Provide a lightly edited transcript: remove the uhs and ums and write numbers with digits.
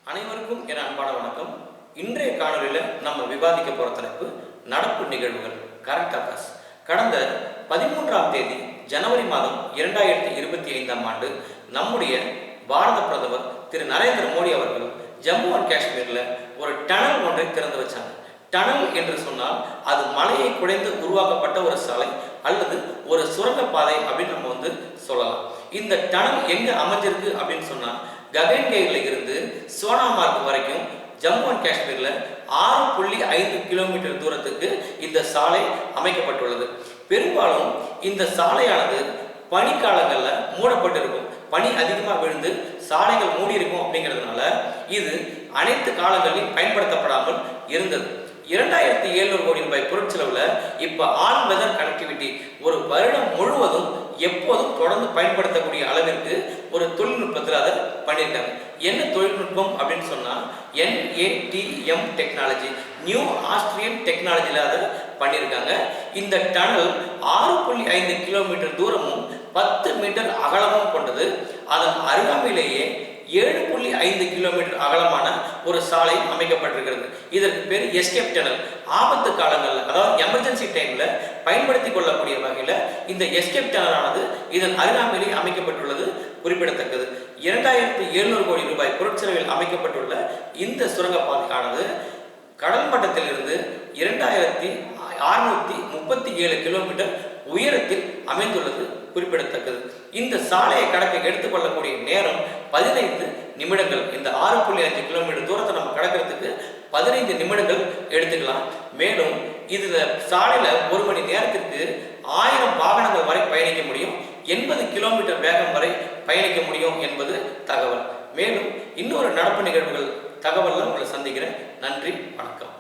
அனைவருக்கும் என் அன்பான வணக்கம். இன்றைய காணொலியில் நம்ம விவாதிக்க போற தலைப்பு நடப்பு நிகழ்வுகள், கரண்ட் அஃபேர்ஸ். கடந்த 13ஆம் தேதி ஜனவரி மாதம் 2025ஆம் ஆண்டு நம்முடைய பாரத பிரதமர் திரு நரேந்திர மோடி அவர்கள் ஜம்மு அண்ட் காஷ்மீர்ல ஒரு டனல் ஒன்றை திறந்து வச்சாங்க. டனல் என்று சொன்னால் அது மலையை குடைந்து உருவாக்கப்பட்ட ஒரு சாலை அல்லது ஒரு சுரங்கப்பாதை அப்படின்னு நம்ம சொல்லலாம். இந்த டனல் எங்க அமைஞ்சிருக்கு அப்படின்னு சொன்னா ககன்கேர்ல இருந்து சோனாமார்க் வரைக்கும் ஜம்மு அண்ட் காஷ்மீர்ல 6.5 கிலோமீட்டர் தூரத்துக்கு இந்த சாலை அமைக்கப்பட்டுள்ளது. பெரும்பாலும் இந்த சாலையானது பனிக்காலங்கள்ல மூடப்பட்டிருக்கும். பனி அதிகமாக விழுந்து சாலைகள் மூடி இருக்கும். அப்படிங்கிறதுனால இது அனைத்து காலங்களிலும் பயன்படுத்தப்படாமல் இருந்தது. 2700 கோடி ரூபாய் பொருட்செலவுல இப்ப ஆல் வெதர் கனெக்டிவிட்டி ஒரு வருடம் முழுவதும் எப்போதும் தொடர்ந்து பயன்படுத்தக்கூடிய அளவிற்கு ஒரு தொழில்நுட்பத்தில் அதை பண்ணியிருக்காங்க. என்ன தொழில்நுட்பம் அப்படின்னு சொன்னா NATM டெக்னாலஜி, நியூ ஆஸ்திரியன் டெக்னாலஜியில் அதை பண்ணியிருக்காங்க. இந்த டனல் 6.5 கிலோமீட்டர் தூரமும் 10 மீட்டர் அகலமும் கொண்டது. அதன் அருகாமையிலேயே 7.5 கிலோமீட்டர் அகலமான ஒரு சாலை அமைக்கப்பட்டிருக்கிறது. இதற்கு பேர் எஸ்கேப் டனல். ஆபத்து காலங்களில், அதாவது எமர்ஜென்சி டைம்ல பயன்படுத்திக் கொள்ளக்கூடிய வகையில் இந்த எஸ்கேப் டனல் ஆனது இதன் அருகாமையிலே அமைக்கப்பட்டுள்ளது குறிப்பிடத்தக்கது. 2700 கோடி ரூபாய் பொருட்செலவில் அமைக்கப்பட்டுள்ள இந்த சுரங்கப்பாதையானது கடல் மட்டத்திலிருந்து 2637 கிலோமீட்டர் உயரத்தில் அமைந்துள்ளது குறிப்பிடத்தக்கது. இந்த சாலையை கடக்க எடுத்துக்கொள்ளக்கூடிய நேரம் 15 நிமிடங்கள். இந்த 6.5 கிலோமீட்டர் தூரத்தை நம்ம கடக்கிறதுக்கு 15 நிமிடங்கள் எடுத்துக்கலாம். மேலும் இதுல சாலையில ஒரு மணி நேரத்திற்கு 1000 வாகனங்கள் வரை பயணிக்க முடியும். 80 கிலோமீட்டர் வேகம் வரை பயணிக்க முடியும் என்பது தகவல். மேலும் இன்னொரு நடப்பு நிகழ்வுகள் தகவல்ல உங்களை சந்திக்கிறேன். நன்றி, வணக்கம்.